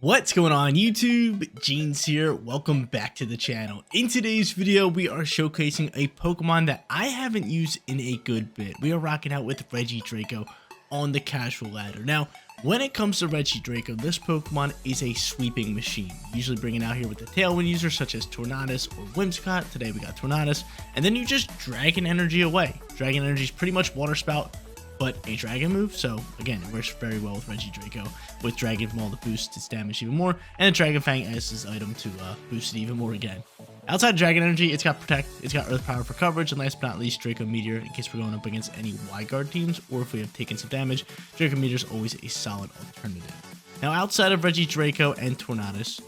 What's going on YouTube? Jeans here. Welcome back to the channel. In today's video, we are showcasing a Pokemon that I haven't used in a good bit. We are rocking out with Regidrago on the casual ladder. Now, when it comes to Regidrago, this Pokemon is a sweeping machine. Usually bringing out here with the Tailwind users such as Tornadus or Whimsicott. Today we got Tornadus. And then you just Dragon Energy away. Dragon Energy is pretty much Water Spout, but a dragon move, so again, it works very well with Regidrago, with Dragon Maul to boost its damage even more, and Dragon Fang as his item to boost it even more again. Outside of Dragon Energy, it's got Protect, it's got Earth Power for coverage, and last but not least, Draco Meteor in case we're going up against any Y-Guard teams, or if we have taken some damage, Draco Meteor is always a solid alternative. Now, outside of Regidrago and Tornadus,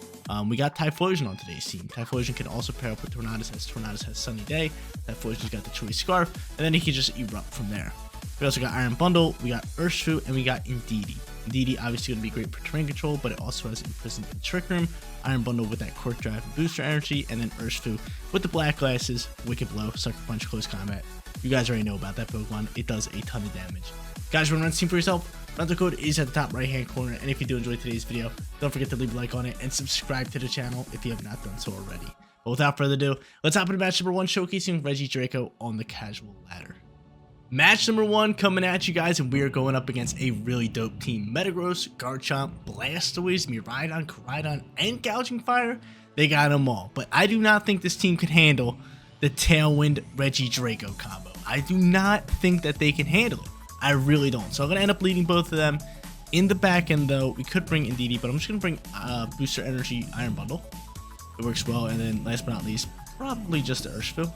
we got Typhlosion on today's team. Typhlosion can also pair up with Tornadus as Tornadus has Sunny Day, Typhlosion's got the Choice Scarf, and then he can just erupt from there. We also got Iron Bundle, we got Urshifu, and we got Indeedee. Indeedee obviously going to be great for terrain control, but it also has Imprisoned and Trick Room. Iron Bundle with that Quirk Drive and Booster Energy, and then Urshifu with the Black Glasses, Wicked Blow, Sucker Punch, Close Combat. You guys already know about that Pokemon. It does a ton of damage. Guys, you want to run this team for yourself? Rental code is at the top right hand corner, and if you do enjoy today's video, don't forget to leave a like on it and subscribe to the channel if you have not done so already. But without further ado, let's hop into match number 1, showcasing Regidrago on the casual ladder. Match number 1 coming at you guys, and we are going up against a really dope team. Metagross, Garchomp, Blastoise, Miraidon, Koraidon, and Gouging Fire. They got them all, but I do not think this team can handle the Tailwind Regidrago combo. I do not think that they can handle it. I really don't. So I'm going to end up leading both of them. In the back end, though, we could bring Indeedee, but I'm just going to bring Booster Energy Iron Bundle. It works well, and then last but not least, probably just the Urshifu.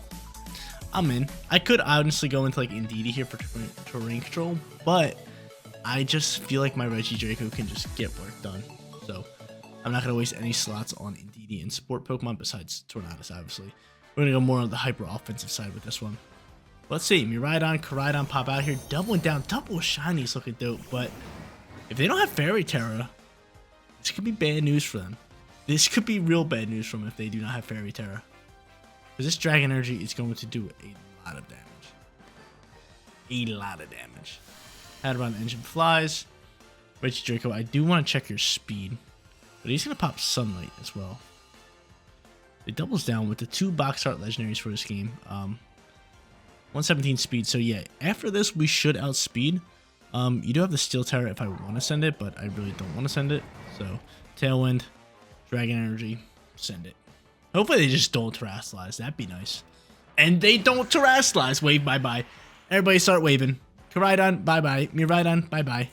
I'm in. I could honestly go into like Indeedee here for terrain control, but I just feel like my Regidrago can just get work done. So I'm not going to waste any slots on Indeedee and support Pokemon besides Tornadus, obviously. We're going to go more on the hyper offensive side with this one. Let's see. Miraidon, Koraidon pop out here. Doubling down. Double Shinies looking dope, but if they don't have Fairy Terra, this could be bad news for them. This could be real bad news for them if they do not have Fairy Terra. Because this Dragon Energy is going to do a lot of damage. A lot of damage. Hadron Engine flies. Regidrago, I do want to check your speed. But he's going to pop Sunlight as well. It doubles down with the 2 box art legendaries for this game. 117 speed. So yeah, after this, we should outspeed. You do have the Steel Terror if I want to send it, but I really don't want to send it. So Tailwind, Dragon Energy, send it. Hopefully they just don't Terrasilize. That'd be nice. And they don't Terrasilize. Wave bye-bye. Everybody start waving. Koraidon, bye-bye. Miraidon, bye-bye.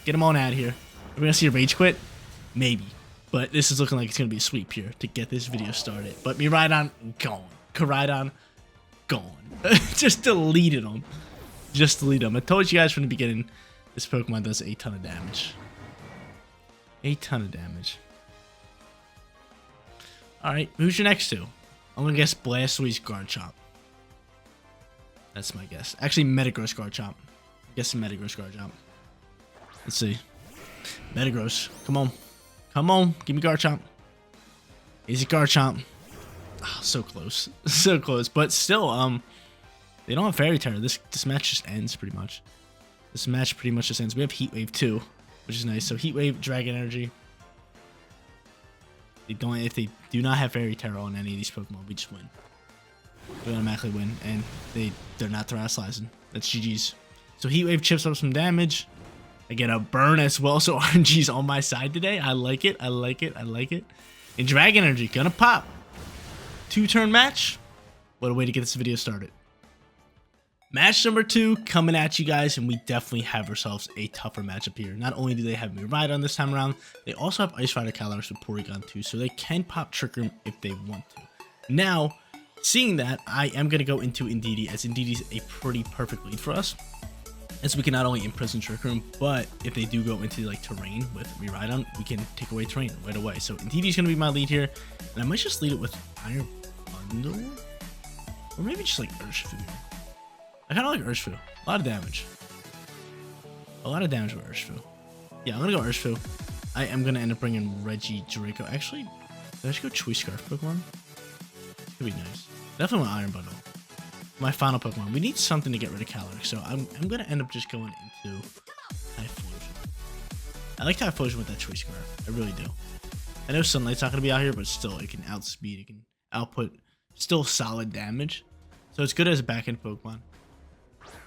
Get them on out of here. Are we going to see a Rage Quit? Maybe. But this is looking like it's going to be a sweep here to get this video started. But Miraidon, gone. Koraidon, gone. Just deleted them. Just deleted them. I told you guys from the beginning, this Pokemon does a ton of damage. A ton of damage. Alright, who's your next two? I'm gonna guess Blastoise, Garchomp. That's my guess. Actually, Metagross, Garchomp. Guessing Metagross, Garchomp. Let's see. Metagross, come on. Come on, give me Garchomp. Is it Garchomp? Oh, so close. So close. But still, they don't have Fairy Terror. This match just ends pretty much. This match pretty much just ends. We have Heat Wave too, which is nice. So Heat Wave, Dragon Energy. If they do not have Fairy Terror on any of these Pokemon, we just win. We automatically win, and they're not Terrasilizing. That's GG's. So Heat Wave chips up some damage. I get a burn as well, so RNG's on my side today. I like it. I like it. I like it. And Dragon Energy gonna pop. 2-turn match. What a way to get this video started. Match number 2 coming at you guys, and we definitely have ourselves a tougher matchup here. Not only do they have Miraidon this time around, they also have Ice Rider Calyrex with Porygon too, so they can pop Trick Room if they want to. Now, seeing that, I am going to go into Indeedee, as Indeedee is a pretty perfect lead for us. As we can not only imprison Trick Room, but if they do go into like terrain with Miraidon, we can take away terrain right away. So Indeedee is going to be my lead here, and I might just lead it with Iron Bundle, or maybe just like Urshifu here. I kind of like Urshifu. A lot of damage. A lot of damage with Urshifu. Yeah, I'm going to go Urshifu. I am going to end up bringing Regidrago. Actually, did I just go Choice Scarf Pokemon? Could be nice. Definitely want Iron Bundle. My final Pokemon. We need something to get rid of Calyrex, so I'm going to end up just going into Typhlosion. I like Typhlosion with that Choice Scarf. I really do. I know Sunlight's not going to be out here, but still, it can outspeed. It can output still solid damage. So it's good as a back-end Pokemon.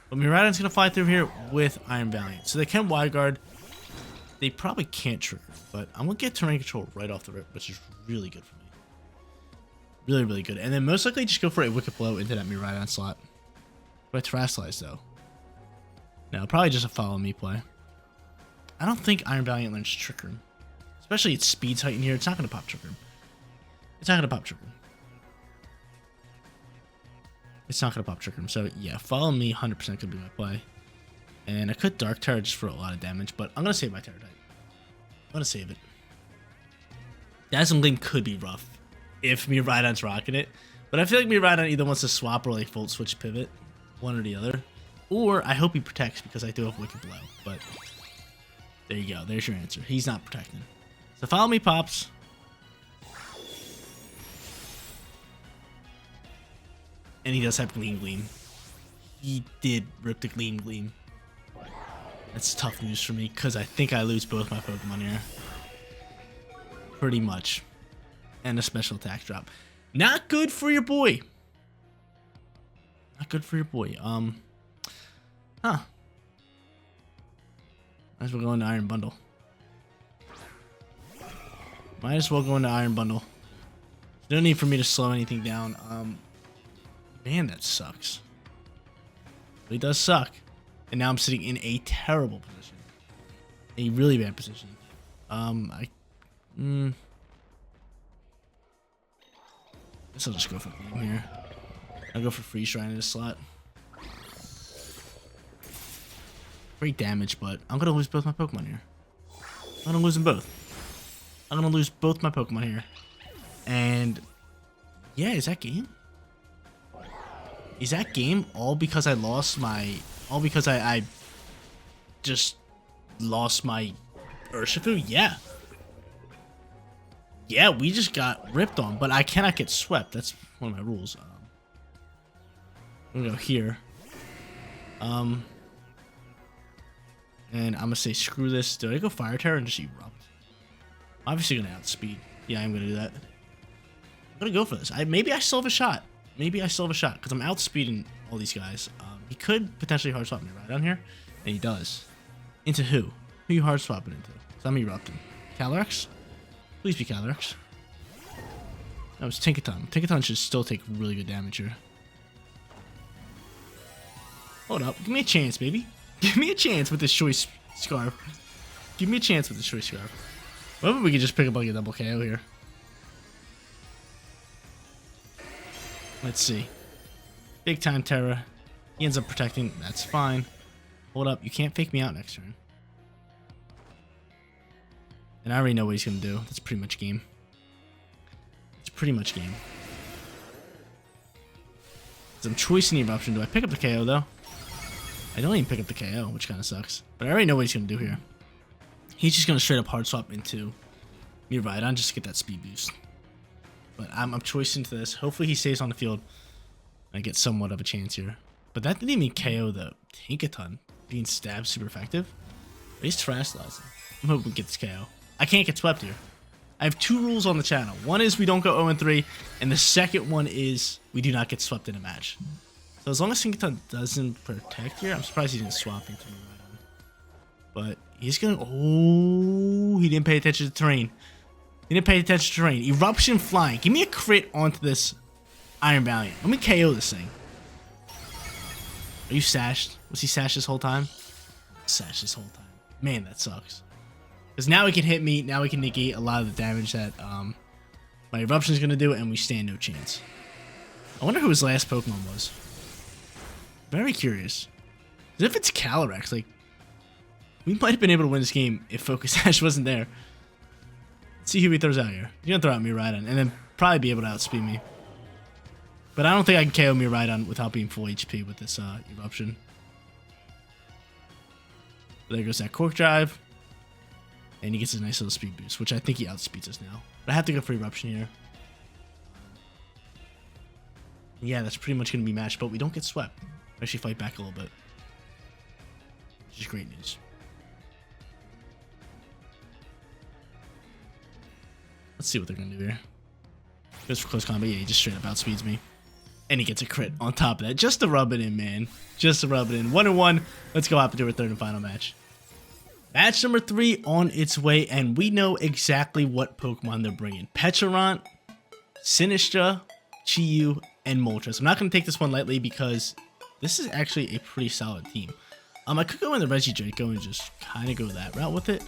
But Miraidon's going to fly through here with Iron Valiant. So they can Wide Guard. They probably can't trigger, but I'm going to get Terrain Control right off the rip, which is really good for me. Really, really good. And then most likely just go for a Wicked Blow into that Miraidon slot. But Terrasilize, though. No, probably just a Follow Me play. I don't think Iron Valiant learns Trick Room. Especially its Speed's heightened here. It's not going to pop Trick Room. It's not going to pop Trick Room. It's not going to pop Trick Room. So, yeah, Follow Me 100% could be my play. And I could Dark Terror just for a lot of damage, but I'm going to save my Terror type. I'm going to save it. Dazzling Gleam could be rough if Miraidon's rocking it. But I feel like Miraidon either wants to swap or like Volt Switch Pivot. One or the other. Or I hope he protects because I do have Wicked Blow. But there you go. There's your answer. He's not protecting. So Follow Me pops. And he does have Gleam Gleam. He did rip the Gleam Gleam. That's tough news for me because I think I lose both my Pokemon here. Pretty much. And a special attack drop. Not good for your boy. Not good for your boy. Might as well go into Iron Bundle. Might as well go into Iron Bundle. No need for me to slow anything down. Man, that sucks. It does suck. And now I'm sitting in a terrible position. A really bad position. Guess I'll just go for Gleam here. I'll go for Freeze Shrine in this slot. Great damage, but I'm gonna lose both my Pokemon here. I'm gonna lose them both. I'm gonna lose both my Pokemon here. And yeah, is that game? Is that game all because I lost my... All because I just lost my Urshifu? Yeah. Yeah, we just got ripped on, but I cannot get swept. That's one of my rules. I'm gonna go here. And I'm gonna say screw this. Do I go Fire Terror and just Erupt? I'm obviously gonna outspeed. Yeah, I'm gonna do that. I'm gonna go for this. Maybe I still have a shot. Maybe I still have a shot because I'm outspeeding all these guys. He could potentially hard swap me right down here, and he does. Into who? Who are you hard swapping into? Because I'm erupting. Calyrex? Please be Calyrex. No, it's Tinkaton. Tinkaton should still take really good damage here. Hold up. Give me a chance, baby. Give me a chance with this Choice Scarf. Give me a chance with this Choice Scarf. What if we could just pick up like a double KO here? Let's see. Big time Terra. He ends up protecting. That's fine. Hold up. You can't fake me out next turn. And I already know what he's going to do. That's pretty much game. It's pretty much game. So I'm choosing the Eruption. Do I pick up the KO though? I don't even pick up the KO, which kind of sucks. But I already know what he's going to do here. He's just going to straight up hard swap into Miraidon just to get that speed boost. But I'm choicing to this. Hopefully he stays on the field. I get somewhat of a chance here. But that didn't even KO the Tinkaton. Being stabbed super effective. But he's Terrasilize. I'm hoping we get this KO. I can't get swept here. I have two rules on the channel. One is we don't go 0-3. And the second one is we do not get swept in a match. So as long as Tinkaton doesn't protect here, I'm surprised he didn't swap into Miraidon. But he's going to... Oh, he didn't pay attention to terrain. He didn't pay attention to terrain. Eruption flying. Give me a crit onto this Iron Valiant. Let me KO this thing. Are you sashed? Was he sashed this whole time? Sashed this whole time. Man, that sucks. Because now he can hit me. Now he can negate a lot of the damage that my Eruption is going to do, and we stand no chance. I wonder who his last Pokemon was. Very curious. If it's Calyrex, like, we might have been able to win this game if Focus Ash wasn't there. Let's see who he throws out here. He's going to throw out Miraidon, and then probably be able to outspeed me. But I don't think I can KO Miraidon without being full HP with this Eruption. There goes that Cork Drive. And he gets a nice little speed boost, which I think he outspeeds us now. But I have to go for Eruption here. Yeah, that's pretty much going to be matched, but we don't get swept. We actually fight back a little bit. Which is great news. Let's see what they're gonna do here. Goes for close combat. Yeah, he just straight up outspeeds me. And he gets a crit on top of that. Just to rub it in, man. Just to rub it in. 1-1. Let's go up into our third and final match. Match number 3 on its way. And we know exactly what Pokemon they're bringing. Petarant, Sinistra, Chi-Yu, and Moltres. I'm not going to take this one lightly because this is actually a pretty solid team. I could go in the Regidrago and just kind of go that route with it.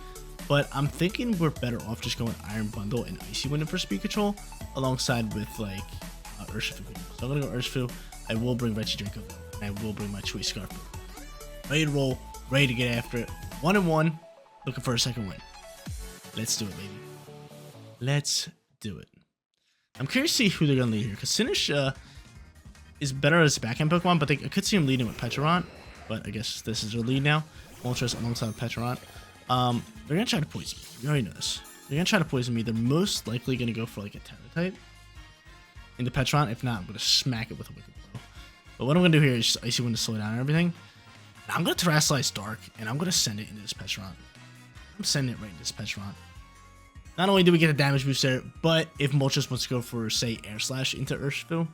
But I'm thinking we're better off just going Iron Bundle and Icy Wind for speed control. Alongside with like Urshifu. So I'm going to go Urshifu. I will bring Regidrago and I will bring my Choice Scarf. Ready to roll. Ready to get after it. 1-1. Looking for a second win. Let's do it, baby. Let's do it. I'm curious to see who they're going to lead here. Because Sinistra is better as a backhand Pokemon. But I could see him leading with Petarant. But I guess this is their lead now. Moltres alongside Petarant. They're going to try to poison me. You already know this. They're going to try to poison me. They're most likely going to go for like a Terra type into Petarant. If not, I'm going to smack it with a Wicked Blow. But what I'm going to do here is just Icy Wind to slow down and everything. Now I'm going to Terrasilize Dark, and I'm going to send it into this Petarant. I'm sending it right into this Petarant. Not only do we get a damage boost there, but if Moltres wants to go for, say, Air Slash into Urshifu,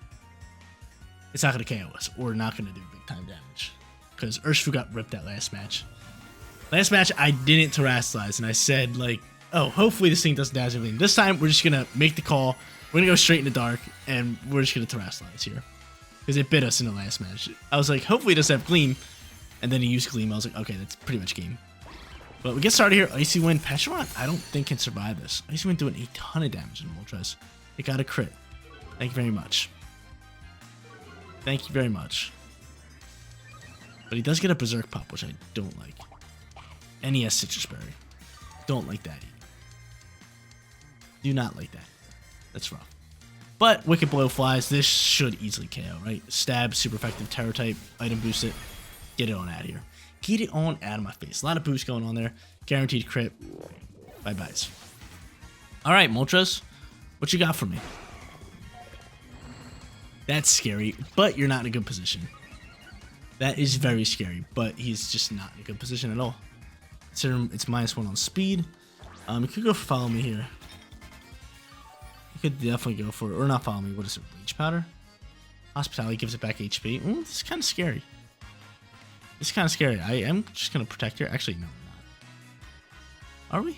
it's not going to KO us, or not going to do big time damage. Because Urshifu got ripped that last match. Last match, I didn't Terrasilize, and I said, like, oh, hopefully this thing doesn't damage anything. This time, we're just going to make the call. We're going to go straight into Dark, and we're just going to Terrasilize here. Because it bit us in the last match. I was like, hopefully it doesn't have Gleam. And then he used Gleam. I was like, okay, that's pretty much game. But we get started here. Icy Wind. Petarant, I don't think can survive this. Icy Wind doing a ton of damage in Moltres. It got a crit. Thank you very much. Thank you very much. But he does get a Berserk Pop, which I don't like. And he has Citrus Berry. Don't like that either. Do not like that. That's rough. But Wicked Blow flies. This should easily KO, right? Stab, super effective, Terror type, item boost it. Get it on out of here. Get it on out of my face. A lot of boost going on there. Guaranteed crit. Bye-byes. Alright, Moltres. What you got for me? That's scary, but you're not in a good position. That is very scary, but he's just not in a good position at all. Consider him, it's -1 on speed. You could go for Follow Me here. You could definitely go for, or not Follow Me, what is it, Rage Powder? Hospitality gives it back HP. Ooh, this is kind of scary. This is kind of scary. I am just going to Protect here. Actually, no, we're not. Are we?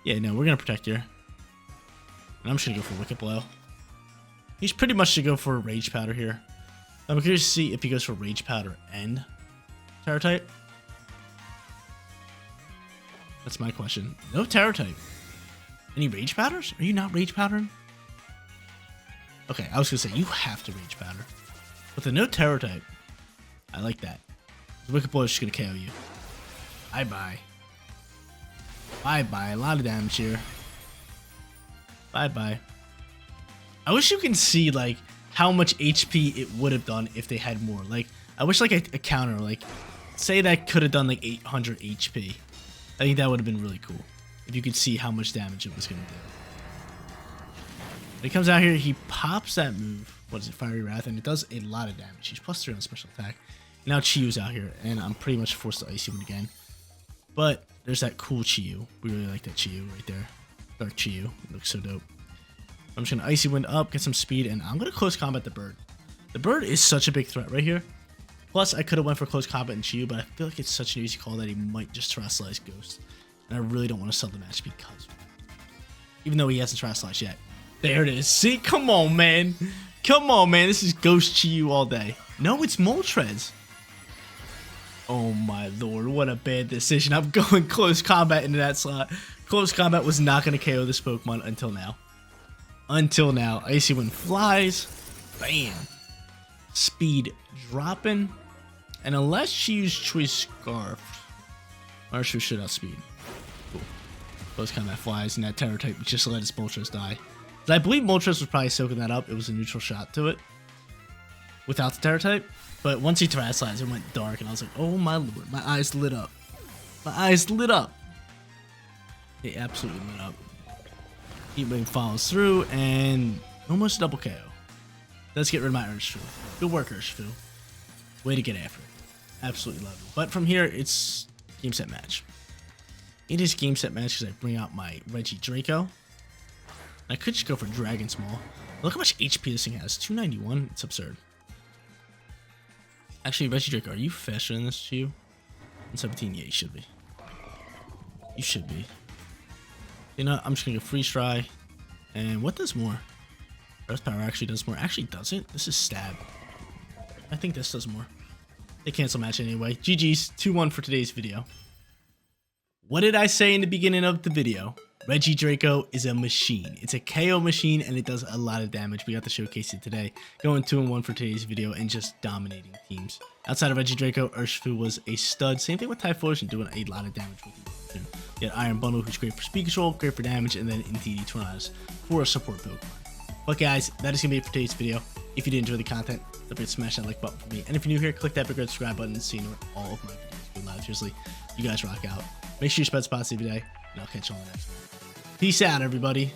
Yeah, no, we're going to Protect here. And I'm just going to go for Wicked Blow. He's pretty much to go for Rage Powder here. I'm curious to see if he goes for Rage Powder and Terror type. That's my question. No Terror type. Any Rage Powders? Are you not Rage Powdering? Okay, I was going to say, you have to Rage Powder. With the no Terror type, I like that. The Wicked Blow is just going to KO you. Bye-bye. Bye-bye. A lot of damage here. Bye-bye. I wish you can see, like, how much HP it would have done if they had more. Like, I wish, like, a counter, like, say that could have done, like, 800 HP. I think that would have been really cool. If you could see how much damage it was going to do. When he comes out here, he pops that move. What is it? Fiery Wrath. And it does a lot of damage. He's +3 on special attack. Now Chi-Yu's out here. And I'm pretty much forced to Icy Wind again. But there's that cool Chi-Yu. We really like that Chi-Yu right there. Dark Chi-Yu. It looks so dope. I'm just going to Icy Wind up, get some speed, and I'm going to Close Combat the Bird. The Bird is such a big threat right here. Plus, I could have went for Close Combat and Chi-Yu, but I feel like it's such an easy call that he might just Terrasilize Ghost. And I really don't want to sell the match because of it. Even though he hasn't Terrasilize yet. There it is. See? Come on, man. Come on, man. This is Ghost Chi-Yu all day. No, it's Moltres. Oh, my lord. What a bad decision. I'm going Close Combat into that slot. Close Combat was not going to KO this Pokemon until now. Until now. Icy Wind flies. Bam. Speed dropping. And unless she used Choice Scarf, or she should outspeed. Cool. Close Combat flies, and that Terror type just let his Moltres die. I believe Moltres was probably soaking that up. It was a neutral shot to it. Without the Terror type. But once he Terrasized, it went dark, and I was like, oh my lord. My eyes lit up. My eyes lit up. It absolutely lit up. Heat Wave follows through, and almost double KO. Let's get rid of my Urshifu. Good work, Urshifu. Way to get after it. Absolutely love it. But from here, it's game, set, match. It is game, set, match because I bring out my Regidrago. I could just go for Dragon Small. Look how much HP this thing has. 291. It's absurd. Actually, Regidrago, are you faster than this to you? 117. Yeah, you should be. You should be. You know, I'm just gonna go Freeze Try. And what does more? Earth Power actually does more. Actually, does it? This is Stab. I think this does more. They cancel match anyway. GG's. 2-1 for today's video. What did I say in the beginning of the video? Regidrago is a machine. It's a KO machine and it does a lot of damage. We got to showcase it today. Going 2-1 for today's video and just dominating teams. Outside of Regidrago, Urshifu was a stud. Same thing with Typhlosion, doing a lot of damage with you. You had Iron Bundle, who's great for speed control, great for damage, and then Indeedee Tornadus for a support Pokemon. But guys, that is going to be it for today's video. If you did enjoy the content, don't forget to smash that like button for me. And if you're new here, click that big red subscribe button so you know all of my videos go live. Seriously, you guys rock out. Make sure you spread spots every day, and I'll catch you on the next one. Peace out, everybody.